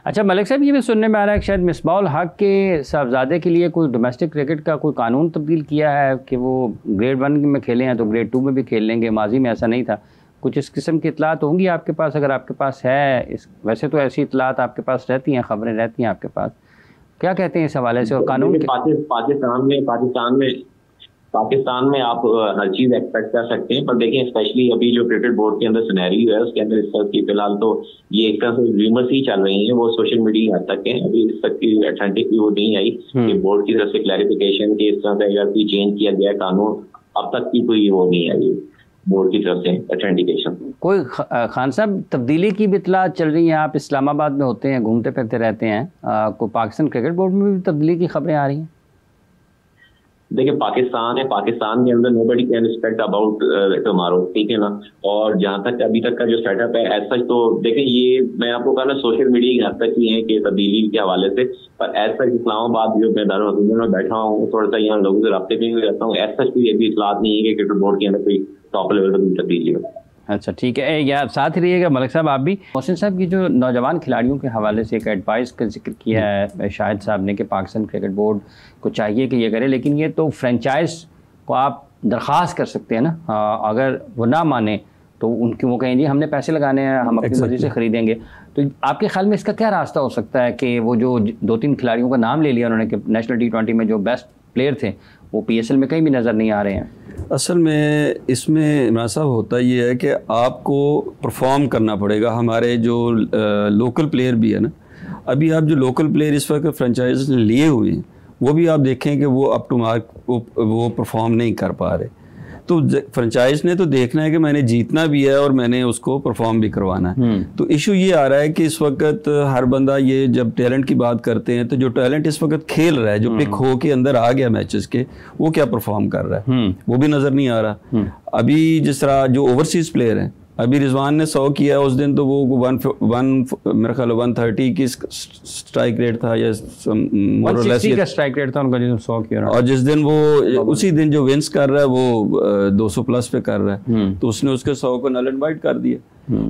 اچھا ملک صاحب، یہ بھی سننے میں آ رہا ہے کہ شاید مصباح الحق کے صاحبزادے کے لیے کوئی ڈومیسٹک کرکٹ کا کوئی قانون تبدیل کیا ہے کہ وہ گریڈ 1 میں کھیلے ہیں تو گریڈ 2 میں بھی کھیل لیں گے. ماضی میں ایسا نہیں تھا. کچھ اس قسم کی اطلاعات ہوں گی آپ کے پاس؟ اگر آپ کے پاس ہے ویسے تو ایسی اطلاعات آپ کے پاس رہتی ہیں، خبریں رہتی ہیں آپ کے پاس، کیا کہتے ہیں اس حوالے سے؟ اور قانون پاکستان میں آپ ہر چیز ایکسپیکٹ کر سکتے ہیں، پر دیکھیں اسپیشلی ابھی جو کرکٹ بورڈ کے اندر سینیریو ہے اس کے اندر اس وقت کی فی الحال تو یہ ایک طرح سے ریمرس ہی چل رہی ہیں، وہ سوشل میڈیا حد تک ہیں. ابھی اس تک کی اتھینٹک وہ نہیں آئی کہ بورڈ کی طرف سے کلیریفیکیشن کہ اس طرح سے اگر کوئی چینج کیا گیا قانون، اب تک کی کوئی وہ نہیں آئی بورڈ کی طرف سے اتھینٹیکیشن. کوئی خان صاحب تبدیلی کی بھی اطلاعات چل رہی ہیں؟ آپ اسلام آباد میں ہوتے ہیں، گھومتے پھرتے رہتے ہیں، کوئی پاکستان کرکٹ بورڈ میں بھی تبدیلی کی خبریں آ رہی ہیں؟ دیکھیں پاکستان ہے، پاکستان کے اندر nobody can expect about tomorrow، ٹھیک ہے نا. اور جہاں تک ابھی تک کا جو سیٹ اپ ہے ایز سچ تو دیکھیں یہ میں آپ کو کہا نا سوشل میڈیا کی حد تک ہی ہے کہ تبدیلی کے حوالے سے، پر ایز سچ اسلام آباد جو میں دارالحکومت میں بیٹھا ہوں تھوڑا سا یہاں لوگوں سے رابطے میں رہتا ہوں، ایز سچ کوئی ابھی اطلاعات نہیں ہے کہ کرکٹ بورڈ کے اندر کوئی ٹاپ لیول پر تبدیلی ہو. اچھا ٹھیک ہے. یا ساتھ ہی رہیے گا ملک صاحب آپ بھی. محسن صاحب کی جو نوجوان کھلاڑیوں کے حوالے سے ایک ایڈوائس کا ذکر کیا ہے شاہد صاحب نے کہ پاکستان کرکٹ بورڈ کو چاہیے کہ یہ کرے، لیکن یہ تو فرینچائز کو آپ درخواست کر سکتے ہیں نا، اگر وہ نہ مانے تو ان کی وہ کہیں جی ہم نے پیسے لگانے ہیں، ہم اپنی مرضی سے خریدیں گے. تو آپ کے خیال میں اس کا کیا راستہ ہو سکتا ہے کہ وہ جو 2-3 کھلاڑیوں کا نام لے لیا انہوں نے کہ نیشنل T20 میں جو بیسٹ پلیئر تھے وہ PSL میں کہیں بھی نظر نہیں آ رہے ہیں؟ اصل میں اس میں عمران صاحب ہوتا یہ ہے کہ آپ کو پرفارم کرنا پڑے گا. ہمارے جو لوکل پلیئر بھی ہے نا، ابھی آپ جو لوکل پلیئر اس وقت فرینچائز لیے ہوئے ہیں وہ بھی آپ دیکھیں کہ وہ اپ ٹو مارک وہ پرفارم نہیں کر پا رہے. تو فرنچائز نے تو دیکھنا ہے کہ میں نے جیتنا بھی ہے اور میں نے اس کو پرفارم بھی کروانا ہے. تو ایشو یہ آ رہا ہے کہ اس وقت ہر بندہ یہ جب ٹیلنٹ کی بات کرتے ہیں تو جو ٹیلنٹ اس وقت کھیل رہا ہے، جو پک ہو کے اندر آ گیا میچز کے، وہ کیا پرفارم کر رہا ہے وہ بھی نظر نہیں آ رہا. ابھی جس طرح جو اوورسیز پلیئر ہیں، ابھی رضوان نے 100 کیا اس دن تو وہ میرا خیال 130 کی اسٹرائک ریٹ تھا یا کا اسٹرائک ریٹ تھا ان کا جو 100 کیا، اور جس دن وہ اسی دن جو ونس کر رہا ہے وہ 200 پلس پہ کر رہا ہے تو اس نے اس کے 100 کو نل اینڈ وائڈ کر دیا.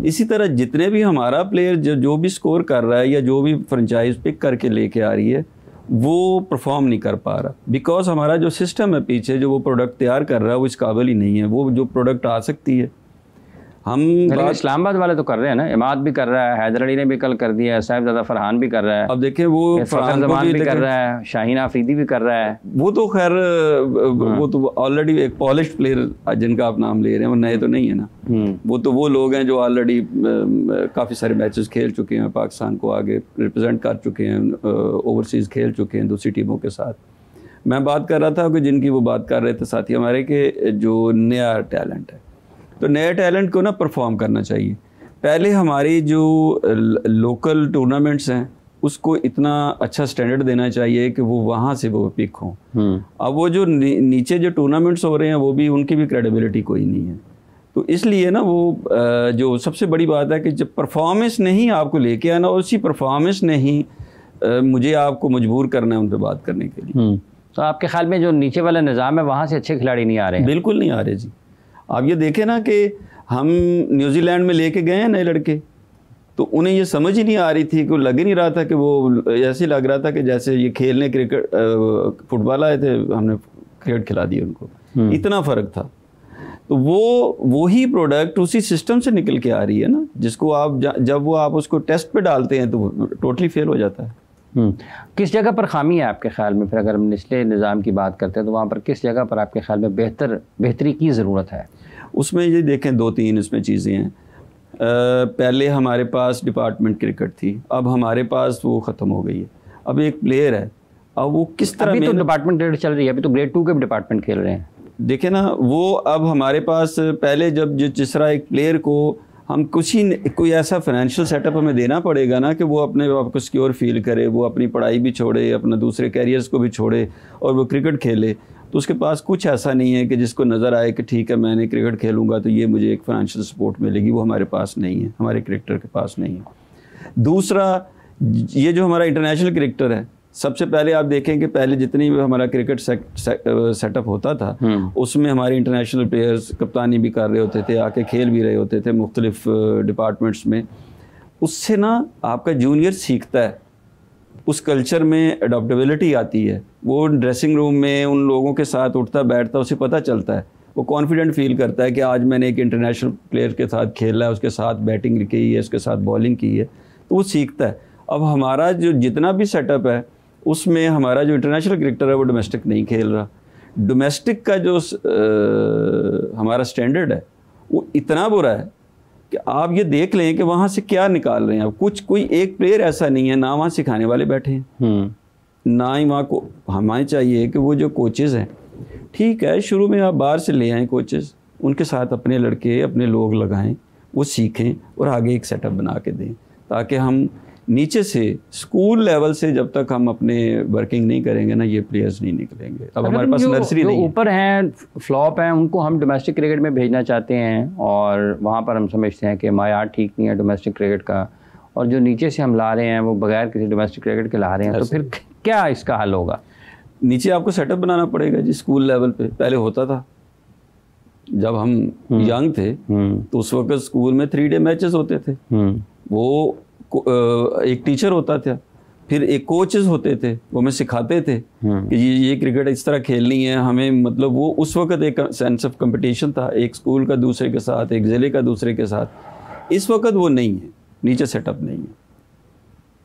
اسی طرح جتنے بھی ہمارا پلیئر جو بھی سکور کر رہا ہے یا جو بھی فرنچائز پک کر کے لے کے آ رہی ہے وہ پرفارم نہیں کر پا رہا، بیکاز ہمارا جو سسٹم ہے پیچھے جو وہ پروڈکٹ تیار کر رہا ہے وہ اس قابل ہی نہیں ہے. وہ جو پروڈکٹ آ سکتی ہے ہم اسلام آباد والے تو کر رہے ہیں نا، اماد بھی کر رہا ہے، حیدر علی نے بھی کل کر دیا ہے، صاحب زادہ فرحان بھی کر رہا ہے، اب دیکھیں وہ فرحان زمان بھی کر رہا ہے، شاہین آفریدی بھی کر رہا ہے. وہ تو خیر وہ تو آلریڈی ایک پالشڈ پلیئر جن کا آپ نام لے رہے ہیں، وہ نئے تو نہیں ہے نا. وہ تو وہ لوگ ہیں جو آلریڈی کافی سارے میچز کھیل چکے ہیں، پاکستان کو آگے ریپرزینٹ کر چکے ہیں، اوورسیز کھیل چکے ہیں دوسری ٹیموں کے ساتھ. میں بات کر رہا تھا کہ جن کی وہ بات کر رہے تھے ساتھی ہمارے کہ جو نیا ٹیلنٹ ہے، تو نئے ٹیلنٹ کو نا پرفارم کرنا چاہیے. پہلے ہماری جو لوکل ٹورنامنٹس ہیں اس کو اتنا اچھا سٹینڈرڈ دینا چاہیے کہ وہ وہاں سے وہ پک ہوں. اب وہ جو نیچے جو ٹورنامنٹس ہو رہے ہیں وہ بھی ان کی بھی کریڈیبلٹی کوئی نہیں ہے. تو اس لیے نا وہ جو سب سے بڑی بات ہے کہ جب پرفارمنس نہیں آپ کو لے کے آنا، اسی پرفارمنس نے ہی مجھے آپ کو مجبور کرنا ہے ان پہ بات کرنے کے لیے. تو آپ کے خیال میں جو نیچے والا نظام ہے وہاں سے اچھے کھلاڑی نہیں آ رہے ہیں؟ بالکل نہیں آ رہے جی. آپ یہ دیکھیں نا کہ ہم نیوزی لینڈ میں لے کے گئے ہیں نئے لڑکے، تو انہیں یہ سمجھ ہی نہیں آ رہی تھی کہ وہ لگ ہی نہیں رہا تھا کہ وہ ایسے لگ رہا تھا کہ جیسے یہ کھیلنے کرکٹ فٹ بال آئے تھے، ہم نے کرکٹ کھلا دیا ان کو. اتنا فرق تھا. تو وہی پروڈکٹ اسی سسٹم سے نکل کے آ رہی ہے نا، جس کو آپ جب وہ آپ اس کو ٹیسٹ پہ ڈالتے ہیں تو ٹوٹلی فیل ہو جاتا ہے. کس جگہ پر خامی ہے آپ کے خیال میں؟ پھر اگر ہم نچلے نظام کی بات کرتے ہیں تو وہاں پر کس جگہ پر آپ کے خیال میں بہتری کی ضرورت ہے؟ اس میں یہ دیکھیں 2-3 اس میں چیزیں ہیں. پہلے ہمارے پاس ڈپارٹمنٹ کرکٹ تھی، اب ہمارے پاس وہ ختم ہو گئی ہے. اب ایک پلیئر ہے، اب وہ کس طرح ابھی تو ڈپارٹمنٹ کرکٹ چل رہی ہے، ابھی تو گریڈ 2 کے بھی ڈپارٹمنٹ کھیل رہے ہیں. دیکھیں نا وہ اب ہمارے پاس پہلے جب جس طرح ایک پلیئر کو ہم کوئی ایسا فائنینشیل سیٹ اپ ہمیں دینا پڑے گا نا کہ وہ اپنے آپ کو سیکیور فیل کرے، وہ اپنی پڑھائی بھی چھوڑے، اپنا دوسرے کیریئرز کو بھی چھوڑے اور وہ کرکٹ کھیلے. تو اس کے پاس کچھ ایسا نہیں ہے کہ جس کو نظر آئے کہ ٹھیک ہے میں نے کرکٹ کھیلوں گا تو یہ مجھے ایک فائنینشیل سپورٹ ملے گی. وہ ہمارے پاس نہیں ہے، ہمارے کرکٹر کے پاس نہیں ہے. دوسرا یہ جو ہمارا انٹرنیشنل کرکٹر ہے، سب سے پہلے آپ دیکھیں کہ پہلے جتنی بھی ہمارا کرکٹ سیٹ اپ ہوتا تھا اس میں ہمارے انٹرنیشنل پلیئرز کپتانی بھی کر رہے ہوتے تھے، آ کے کھیل بھی رہے ہوتے تھے مختلف ڈپارٹمنٹس میں. اس سے نا آپ کا جونیئر سیکھتا ہے, اس کلچر میں اڈاپٹیبلٹی آتی ہے, وہ ڈریسنگ روم میں ان لوگوں کے ساتھ اٹھتا بیٹھتا, اسے پتہ چلتا ہے, وہ کانفیڈنٹ فیل کرتا ہے کہ آج میں نے ایک انٹرنیشنل پلیئر کے ساتھ کھیلا ہے, اس کے ساتھ بیٹنگ کی ہے, اس کے ساتھ بالنگ کی ہے, تو وہ سیکھتا ہے. اب ہمارا جو جتنا بھی سیٹ اپ ہے اس میں ہمارا جو انٹرنیشنل کرکٹر ہے وہ ڈومیسٹک نہیں کھیل رہا. ڈومیسٹک کا جو ہمارا سٹینڈرڈ ہے وہ اتنا برا ہے کہ آپ یہ دیکھ لیں کہ وہاں سے کیا نکال رہے ہیں. اب کوئی ایک پلیئر ایسا نہیں ہے, نہ وہاں سکھانے والے بیٹھے ہیں, نہ ہی وہاں کو. ہمیں چاہیے کہ وہ جو کوچز ہیں, ٹھیک ہے شروع میں آپ باہر سے لے آئیں کوچز, ان کے ساتھ اپنے لڑکے اپنے لوگ لگائیں, وہ سیکھیں اور آگے ایک سیٹ اپ بنا کے دیں, تاکہ ہم نیچے سے اسکول لیول سے جب تک ہم اپنے ورکنگ نہیں کریں گے نا, یہ پلیئرز نہیں نکلیں گے. اب ہمارے پاس نرسری نہیں ہے, اوپر ہیں فلاپ ہیں, ان کو ہم ڈومیسٹک کرکٹ میں بھیجنا چاہتے ہیں, اور وہاں پر ہم سمجھتے ہیں کہ معیار ٹھیک نہیں ہے ڈومیسٹک کرکٹ کا, اور جو نیچے سے ہم لا رہے ہیں وہ بغیر کسی ڈومیسٹک کرکٹ کے لا رہے ہیں, تو پھر کیا اس کا حل ہوگا؟ نیچے آپ کو سیٹ اپ بنانا پڑے گا جی. اسکول لیول پہ پہلے ہوتا تھا, جب ہم ینگ تھے تو اس وقت اسکول میں 3 ڈے میچز ہوتے تھے. وہ ایک ٹیچر ہوتا تھا, پھر ایک کوچز ہوتے تھے, وہ ہمیں سکھاتے تھے کہ یہ کرکٹ اس طرح کھیلنی ہے ہمیں. مطلب وہ اس وقت ایک سینس آف کمپٹیشن تھا, ایک اسکول کا دوسرے کے ساتھ, ایک ضلع کا دوسرے کے ساتھ. اس وقت وہ نہیں ہے, نیچے سیٹ اپ نہیں ہے,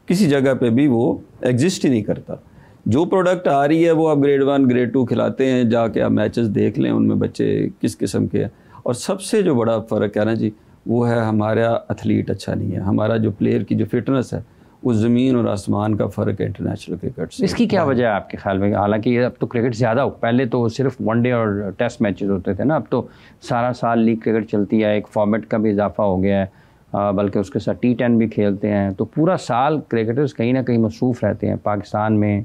کسی جگہ پہ بھی وہ ایگزسٹ ہی نہیں کرتا. جو پروڈکٹ آ رہی ہے وہ آپ گریڈ 1 گریڈ 2 کھلاتے ہیں, جا کے آپ میچز دیکھ لیں ان میں بچے کس قسم کے ہیں. اور سب سے جو بڑا فرق ہے نا جی, وہ ہے ہمارا ایتھلیٹ اچھا نہیں ہے. ہمارا جو پلیئر کی جو فٹنس ہے وہ زمین اور آسمان کا فرق ہے انٹرنیشنل کرکٹ سے. اس کی کیا وجہ ہے آپ کے خیال میں؟ حالانکہ اب تو کرکٹ زیادہ ہو, پہلے تو صرف 1 ڈے اور ٹیسٹ میچز ہوتے تھے نا, اب تو سارا سال لیگ کرکٹ چلتی ہے, ایک فارمیٹ کا بھی اضافہ ہو گیا ہے, بلکہ اس کے ساتھ T10 بھی کھیلتے ہیں, تو پورا سال کرکٹرز کہیں نہ کہیں مصروف رہتے ہیں پاکستان میں,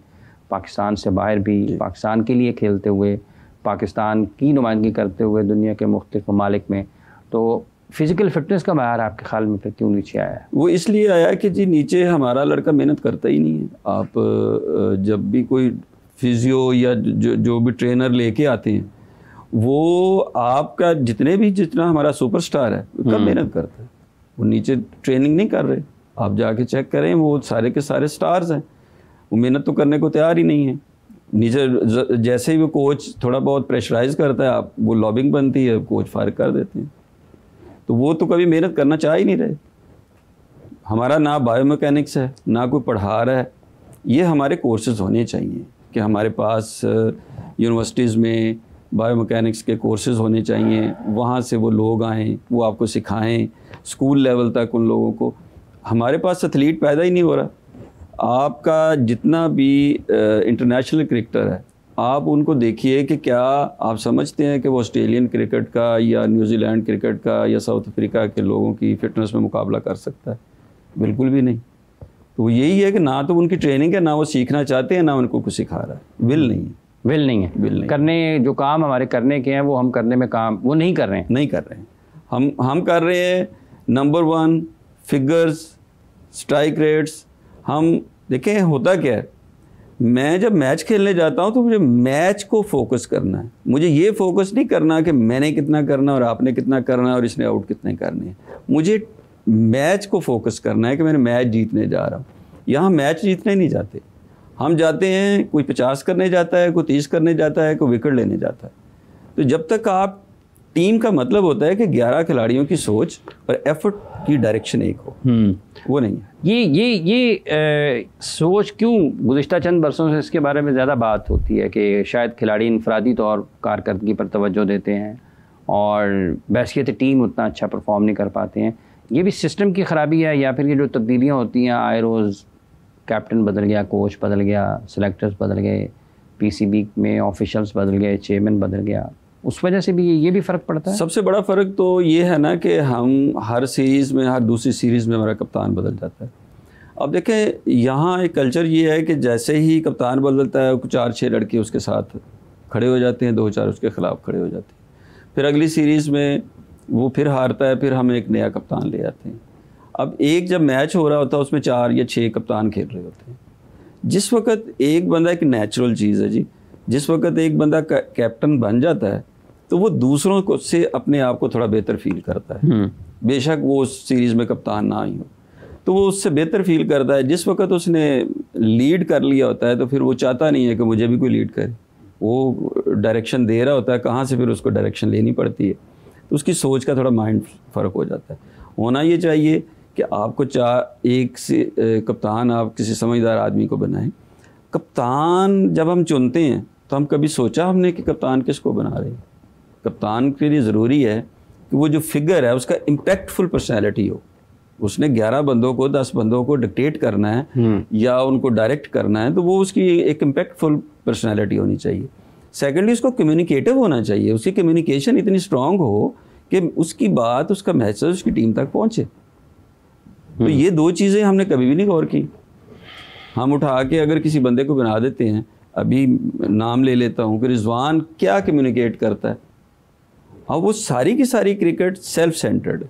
پاکستان سے باہر بھی, پاکستان کے لیے کھیلتے ہوئے, پاکستان کی نمائندگی کرتے ہوئے دنیا کے مختلف ممالک میں. تو فزیکل فٹنس کا معیار آپ کے خیال میں پھر کیوں نیچے آیا ہے؟ وہ اس لیے آیا کہ جی نیچے ہمارا لڑکا محنت کرتا ہی نہیں ہے. آپ جب بھی کوئی فزیو یا جو بھی ٹرینر لے کے آتے ہیں, وہ آپ کا جتنا ہمارا سپر سٹار ہے وہ کم محنت کرتا ہے, وہ نیچے ٹریننگ نہیں کر رہے. آپ جا کے چیک کریں, وہ سارے کے سارے سٹارز ہیں, وہ محنت تو کرنے کو تیار ہی نہیں ہے. نیچے جیسے ہی وہ کوچ تھوڑا بہت پریشرائز کرتا ہے, آپ وہ لابنگ بنتی ہے, کوچ فارغ کر دیتے ہیں. تو وہ تو کبھی محنت کرنا چاہ ہی نہیں رہے. ہمارا نہ بایو میکینکس ہے, نہ کوئی پڑھا رہا ہے. یہ ہمارے کورسز ہونے چاہیے کہ ہمارے پاس یونیورسٹیز میں بایو میکینکس کے کورسز ہونے چاہیے, وہاں سے وہ لوگ آئیں, وہ آپ کو سکھائیں اسکول لیول تک ان لوگوں کو. ہمارے پاس ایتھلیٹ پیدا ہی نہیں ہو رہا. آپ کا جتنا بھی انٹرنیشنل کرکٹر ہے, آپ ان کو دیکھیے کہ کیا آپ سمجھتے ہیں کہ وہ آسٹریلین کرکٹ کا یا نیوزی لینڈ کرکٹ کا یا ساؤتھ افریقہ کے لوگوں کی فٹنس میں مقابلہ کر سکتا ہے؟ بالکل بھی نہیں. تو وہ یہی ہے کہ نہ تو ان کی ٹریننگ ہے, نہ وہ سیکھنا چاہتے ہیں, نہ ان کو کچھ سکھا رہا ہے. ول نہیں ہے. کرنے جو کام ہمارے کرنے کے ہیں وہ ہم کرنے میں کام وہ نہیں کر رہے ہیں. ہم کر رہے ہیں نمبر 1 فگرز, اسٹرائک ریٹس. ہم دیکھیں ہوتا کیا ہے, میں جب میچ کھیلنے جاتا ہوں تو مجھے میچ کو فوکس کرنا ہے. مجھے یہ فوکس نہیں کرنا کہ میں نے کتنا کرنا اور آپ نے کتنا کرنا اور اس نے آؤٹ کتنے کرنے ہیں. مجھے میچ کو فوکس کرنا ہے کہ میں نے میچ جیتنے جا رہا ہوں. یہاں میچ جیتنے نہیں جاتے, ہم جاتے ہیں کوئی 50 کرنے جاتا ہے, کوئی 30 کرنے جاتا ہے, کوئی وکٹ لینے جاتا ہے. تو جب تک آپ ٹیم کا مطلب ہوتا ہے کہ 11 کھلاڑیوں کی سوچ اور ایفرٹ کی ڈائریکشن ایک ہو, وہ نہیں ہے. یہ سوچ کیوں گزشتہ چند برسوں سے اس کے بارے میں زیادہ بات ہوتی ہے کہ شاید کھلاڑی انفرادی طور کارکردگی پر توجہ دیتے ہیں اور بحیثیت ٹیم اتنا اچھا پرفارم نہیں کر پاتے ہیں. یہ بھی سسٹم کی خرابی ہے, یا پھر یہ جو تبدیلیاں ہوتی ہیں آئے روز, کیپٹن بدل گیا, کوچ بدل گیا, سلیکٹرز بدل گئے, PCB میں آفیشلز بدل گئے, چیئرمین بدل گیا, اس وجہ سے بھی یہ بھی فرق پڑتا ہے؟ سب سے بڑا فرق تو یہ ہے نا کہ ہم ہر سیریز میں, ہر دوسری سیریز میں ہمارا کپتان بدل جاتا ہے. اب دیکھیں یہاں ایک کلچر یہ ہے کہ جیسے ہی کپتان بدلتا ہے 4-6 لڑکے اس کے ساتھ کھڑے ہو جاتے ہیں, 2-4 اس کے خلاف کھڑے ہو جاتے ہیں. پھر اگلی سیریز میں وہ پھر ہارتا ہے, پھر ہم ایک نیا کپتان لے آتے ہیں. اب ایک جب میچ ہو رہا ہوتا ہے اس میں 4 یا 6 کپتان کھیل رہے ہوتے ہیں. جس وقت ایک بندہ, ایک نیچرل چیز ہے جی, جس وقت ایک بندہ کیپٹن بن جاتا ہے تو وہ دوسروں کو سے اپنے آپ کو تھوڑا بہتر فیل کرتا ہے, بے شک وہ اس سیریز میں کپتان نہ ہی ہو. تو وہ اس سے بہتر فیل کرتا ہے. جس وقت اس نے لیڈ کر لیا ہوتا ہے تو پھر وہ چاہتا نہیں ہے کہ مجھے بھی کوئی لیڈ کرے. وہ ڈائریکشن دے رہا ہوتا ہے, کہاں سے پھر اس کو ڈائریکشن لینی پڑتی ہے. تو اس کی سوچ کا تھوڑا مائنڈ فرق ہو جاتا ہے. ہونا یہ چاہیے کہ آپ کو ایک سے کپتان آپ کسی سمجھدار آدمی کو بنائیں. کپتان جب ہم چنتے ہیں تو ہم کبھی سوچا ہم نے کہ کپتان کس کو بنا رہے ہیں. کپتان کے لیے ضروری ہے کہ وہ جو فگر ہے اس کا امپیکٹ فل پرسنالٹی ہو. اس نے 11 بندوں کو 10 بندوں کو ڈکٹیٹ کرنا ہے یا ان کو ڈائریکٹ کرنا ہے, تو وہ اس کی ایک امپیکٹ فل پرسنالٹی ہونی چاہیے. سیکنڈلی اس کو کمیونیکیٹو ہونا چاہیے, اس کی کمیونیکیشن اتنی اسٹرانگ ہو کہ اس کی بات, اس کا میسج اس کی ٹیم تک پہنچے. تو یہ 2 چیزیں ہم نے کبھی بھی نہیں غور کی. ہم اٹھا کے اگر کسی بندے کو بنا دیتے ہیں, ابھی نام لے لیتا ہوں کہ رضوان کیا کمیونیکیٹ کرتا ہے, اور وہ ساری کی ساری کرکٹ سیلف سینٹرڈ.